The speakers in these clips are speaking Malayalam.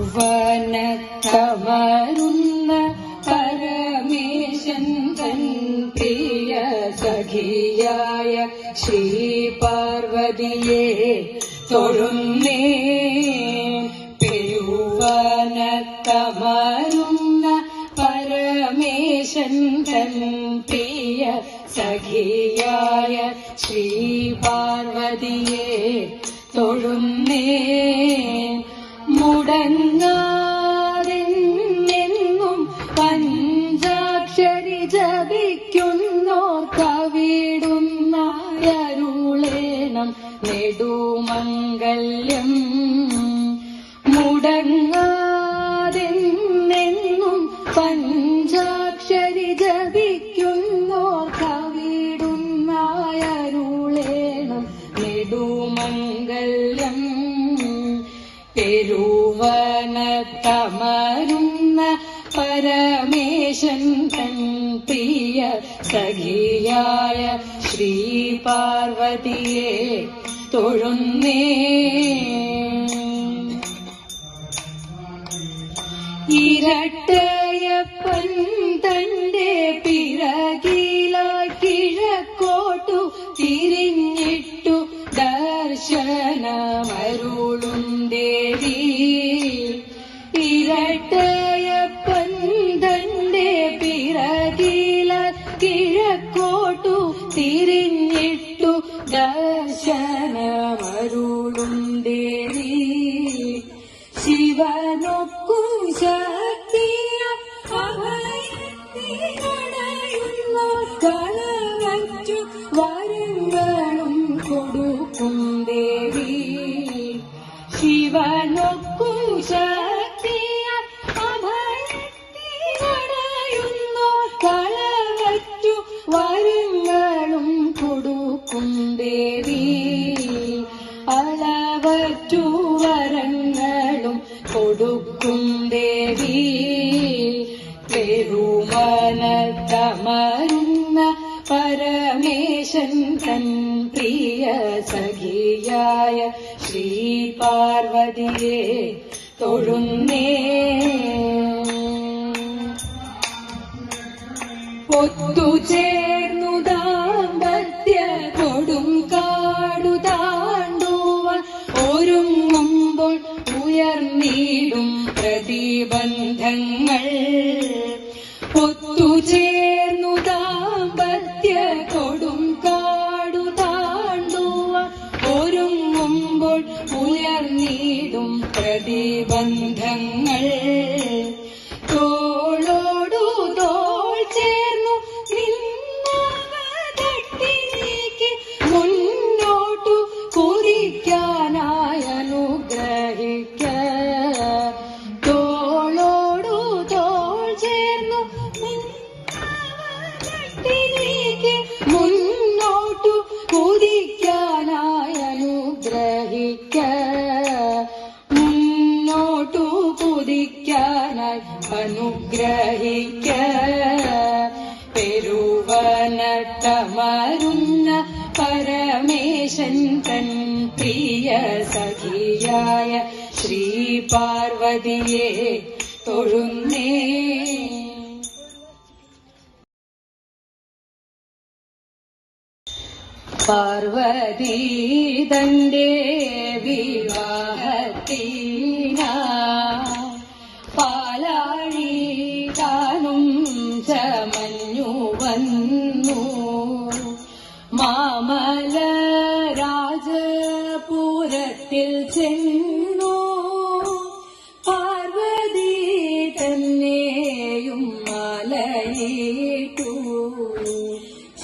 പെരുവനത്തമരുന്ന പരമേശൻ തൻ പ്രിയ സഖിയായ ശ്രീ പാർവതിയെ തൊഴുന്നേ. പെരുവനത്തമരുന്ന പരമേശൻ തൻ പ്രിയ സഖിയായ ശ്രീ പാർവതിയെ തൊഴുന്നേ. മുടങ്ങാതെന്നും പഞ്ചാക്ഷരി ജപിക്കുന്നോർ കവിടുന്ന അരുളേണം നെടുമംഗല്യം. മുടങ്ങാതെന്നും പഞ്ചാക്ഷരി ജപിക്കുന്നോർ കവിടുന്ന അരുളേണം നെടുമംഗല്യം. പെരുവനത്തമരുന്ന പരമേശൻ തൻ പ്രിയ സഖിയായ ശ്രീ പാർവതിയെ തൊഴുന്നേ. ഇരട്ടയപ്പൻ തന്റെ പിറകിലായി കിഴക്കോട്ടു തിരിഞ്ഞിട്ടു ദർശനമരുളും ദേവി. ഇരട്ടയപ്പൻ തന്റെ പിറകിലായി കിഴക്കോട്ടു തിരിഞ്ഞിട്ടു ദർശനമരുളും ദേവി. ശിവനൊക്കും ശക്തിയ അഭയത്തിനടയുന്ന കളവറ്റു വരങ്ങളും കൊടുക്കും ദേവി. ശിവനൊക്കും ശക്തിയ അഭയത്തിനടയുന്ന കളവറ്റു വരങ്ങളും കൊടുക്കും ദേവി. അളവറ്റു വരങ്ങളും കൊടുക്കും ദേവി. പെരുവനത്തമരുന്ന പരമേശൻ തൻ പ്രിയ സഖിയായ ശ്രീ പാർവതിയെ തൊഴുന്നേ. ഒത്തുചേർന്നു ദാമ്പത്യ കൊടും കാടു താണ്ടുവാൻ ഒരുങ്ങുമ്പോൾ ഉയർന്നിടും പ്രതിബന്ധങ്ങൾ. ഒത്തുചേർന്നു ദാമ്പത്യ കൊടും കാടു താണ്ടുവാൻ ഒരുങ്ങുമ്പോൾ ഉയർന്നിടും പ്രതിബന്ധങ്ങൾ. തോളോടു തോൾ ചേർന്നു നിന്നവതട്ടി നീക്കി മുന്നോട്ടു കുതിക്കാനായി അനുഗ്രഹിക്ക. തോളോടു തോൾ ചേർന്നു നിന്നവതട്ടി നീക്കി മുന്നോട്ടു കുതിക്കാനായി അനുഗ്രഹിക്ക. മുന്നോട്ടു കുതിക്കാനായി അനുഗ്രഹിക്ക. പെരുവനത്തമരുന്ന പരമേശൻ തൻ പ്രിയ സഖിയായ ശ്രീ പാർവതിയെ തൊഴുന്നേ. പാർവതി തന്റെ വിവാഹത്തിനാ പാലാഴി താനും ചമഞ്ഞു വന്നു. മാമല രാജപുരത്തിൽ ചെന്നു പാർവതി തന്നെയും മലയിട്ടു.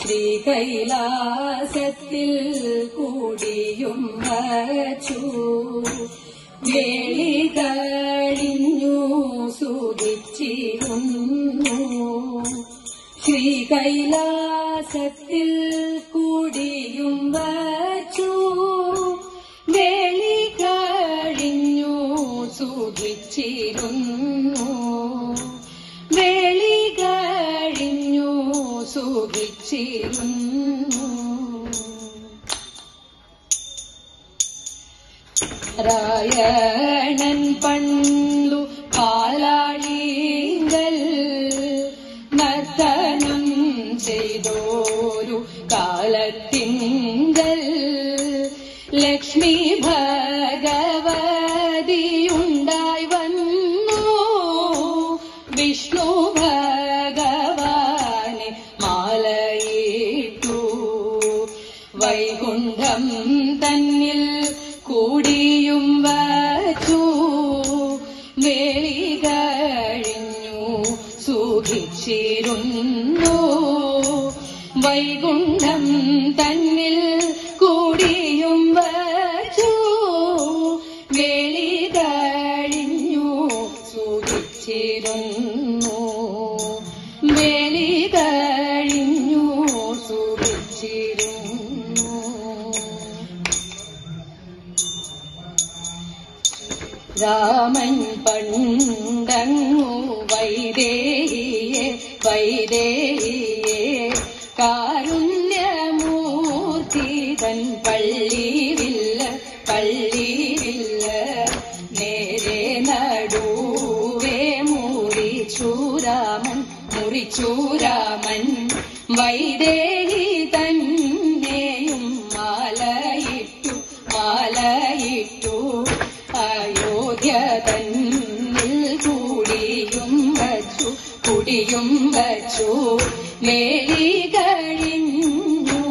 ശ്രീകൈലാസത്തിൽ കൂടിയും വച്ചു. വേളി കഴിഞ്ഞു സുഖിച്ചിരുന്നു. ശ്രീകൈലാസത്തിൽ കൂടിയും വച്ചു. വേളി കഴിഞ്ഞു സുഖിച്ചിരുന്നു. വേളി കഴിഞ്ഞു സുഖിച്ചിരുന്നു. രായണൻ പണ്ടു വേളി കഴിഞ്ഞു സുഖിച്ചിരുന്നു. വൈകുണ്ഠം തന്നിൽ കൂടിയും വച്ചു. വേളി കഴിഞ്ഞു സുഖിച്ചിരുന്നു. വേളി കഴിഞ്ഞു സുഖിച്ചിരുന്നു. രാമൻ പണ്ടങ്ങു വൈദേഹിയെ കാരുണ്യമൂർത്തി തൻ പള്ളിയില്ല നേരെ നടുവേ മുറിച്ചു രാമൻ വൈദേഹി തന്നെയും മാലയിട്ടു അയോധ്യ തന്നിൽ കുടിയും വച്ചു. വേളി കഴിഞ്ഞു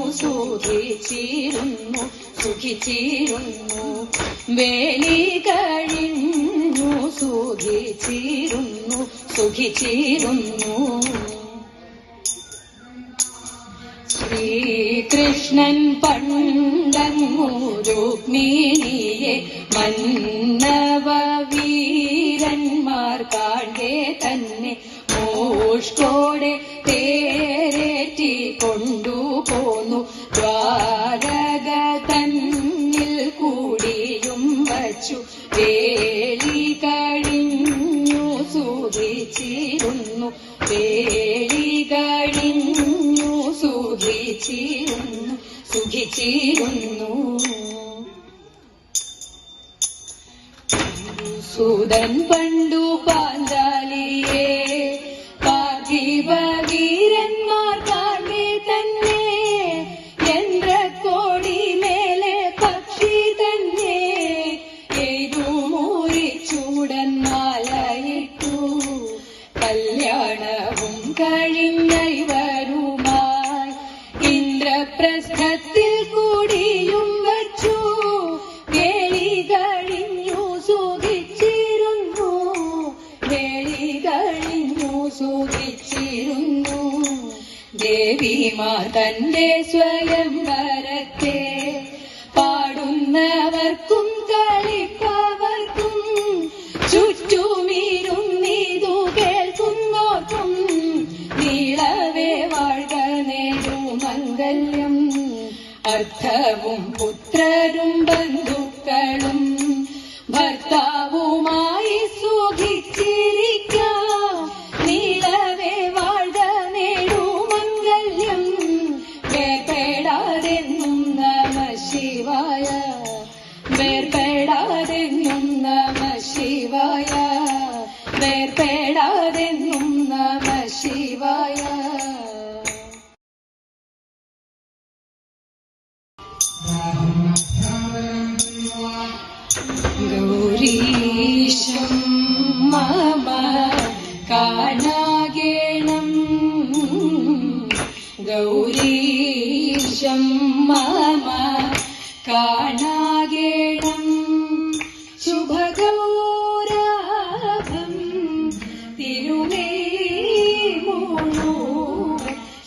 സുഖിച്ചിരുന്നു. വേളി കഴിഞ്ഞു സുഖിച്ചിരുന്നു. ശ്രീകൃഷ്ണൻ പണ്ടങ്ങു രുക്മിണിയെ മന്നവ വീരന്മാർ കാണെ തന്നെ മോഷ്കോടെ തേരേറ്റി കൊണ്ടുപോന്നു. ദ്വാരക തന്നിൽ കൂടിയും വച്ചു. വേളി കഴിഞ്ഞു സുഖിച്ചിരുന്നു. വേളി കഴിഞ്ഞു സുഖിച്ചിരുന്നു. സൂതൻ പണ്ടു പാഞ്ചാലിയെ പാർത്ഥിവ വീരന്മാർ കാണെ തന്നെ യന്ത്രക്കോടി മേലെ പക്ഷി തന്നെ എയ്തു മുറിച്ചൂടൻ മാലയിട്ടു. കല്യാണവും കഴിഞ്ഞവരുമായി ഇന്ദ്രപ്രസ്ഥത്തിൽ കൂടിയും വച്ചു. വേളി കഴിഞ്ഞു സുഖിച്ചിരുന്നു. വേളി കഴിഞ്ഞു സുഖിച്ചിരുന്നു. ദേവിമാർ തന്റെ സ്വയംവരത്തെ പാടുന്നവർക്കും കളിപ്പവർക്കും ചുറ്റുമിരുന്നിതു കേൾക്കുന്നോർക്കും നീളവേ വാഴ്ക നേരുമംഗല്യം. അർത്ഥവും പുത്രരും ബന്ധുക്കളും ഭർത്താവുമായി സുഖിച്ചിരിക്കാം. നീളവേ വാഴ്ക നേരുമംഗല്യം. വേർപെടാതെന്നും നമഃശിവായ. വേർപെടാതെന്നും നമഃശിവായ. വേർപെടാതെന്നും നമഃശിവായ. ഗൗരീശം മമ കാണാഗേണം. ഗൗരീശം മമ കാണാഗേണം. ശുഭഗൗരാഭം തിരുമേമൂണു.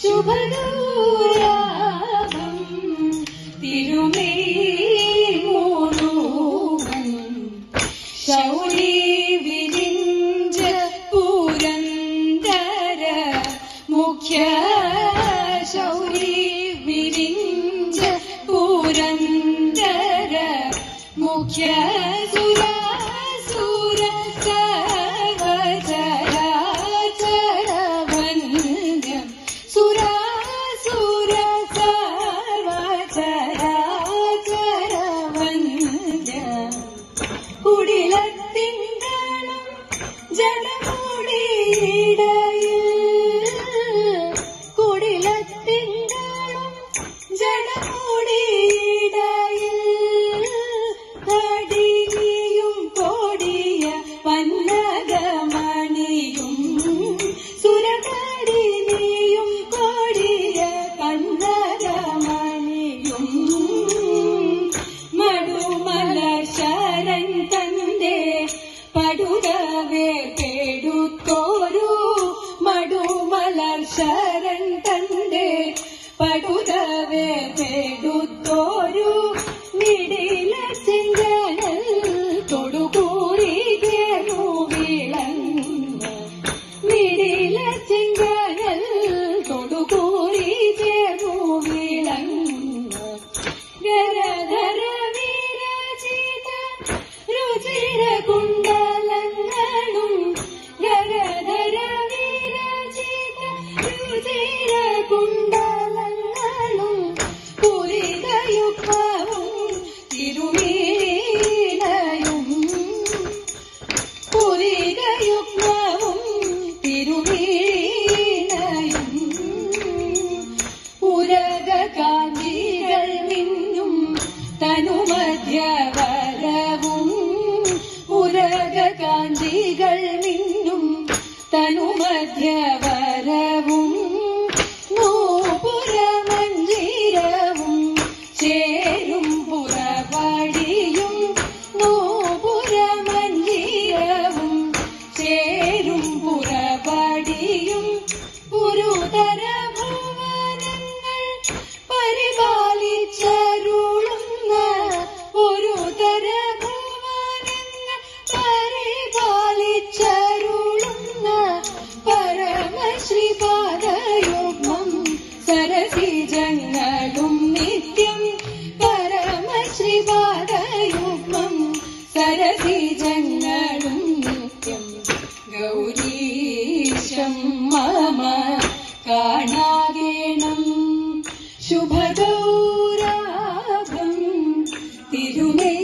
ശുഭഗൗരാഭം തിരുമേമൂണു. ശൗരി വിരിഞ്ച പുരന്ദര മുഖ്യ. ശൗരി വിരിഞ്ച പുരന്ദര മുഖ്യ. സുരാസുര സർവചരാചരവന്ദ്യം. സുരാസുര സർവചരാചരവന്ദ്യം. കുടിലത്തിങ്കളും ജടമുടിയിടയിൽ. കുടിലത്തിങ്കളും ജടമുടിയിടയിൽ. കടിനിയും കൊടിയ പന്നകമണിയും. സുരകടിനിയും കൊടിയ പന്നകമണിയും. മടുമല ശരൻ തന്റെ പടുക പടുതവേ പേടുത്തോരു മടുമലർ ശരൺ തന്റെ പടുതവേ പേടുത്തോരു മിടില ചെങ്കനൽ തൊടുകൂറികേനു വിളങ്ങ മിടില ചെങ്കനൽ തൊടുകൂറികേനു വിളങ്ങ ഗരധര വിരചിത രുചിര കുണ്ടലങ്ങളും ഗരധര വിരചിത രുചിര കുണ്ടലങ്ങളും പുരികയുഗ്മവും തിരുമീണയും പുരികയുഗ്മവും തിരുമീണയും ഉരകാന്തികൾ മിന്നും തനുമധ്യവരവും ഉരകാന്തികൾ മിന്നും തനുമധ്യവരവും നൂപുരമഞ്ജീരവും ചേരും പുറവടിയും നൂപുരമഞ്ജീരവും ചേരും പുറവടിയും പുരുതര ഭുവനങ്ങൾ പരിപാലിച്ചരുളുന്ന ഒരുതര ഭുവനങ്ങൾ പരിപാലിച്ചരുളുന്ന പരമശ്രീപാദയുഗ്മം സരസിജങ്ങളും നിത്യം പരമശ്രീപാദയുഗ്മം സരസിജങ്ങളും നിത്യം ഗൗരീശം മമ കാണാകേണം ശുഭഗൗരാഭം തിരുനൈ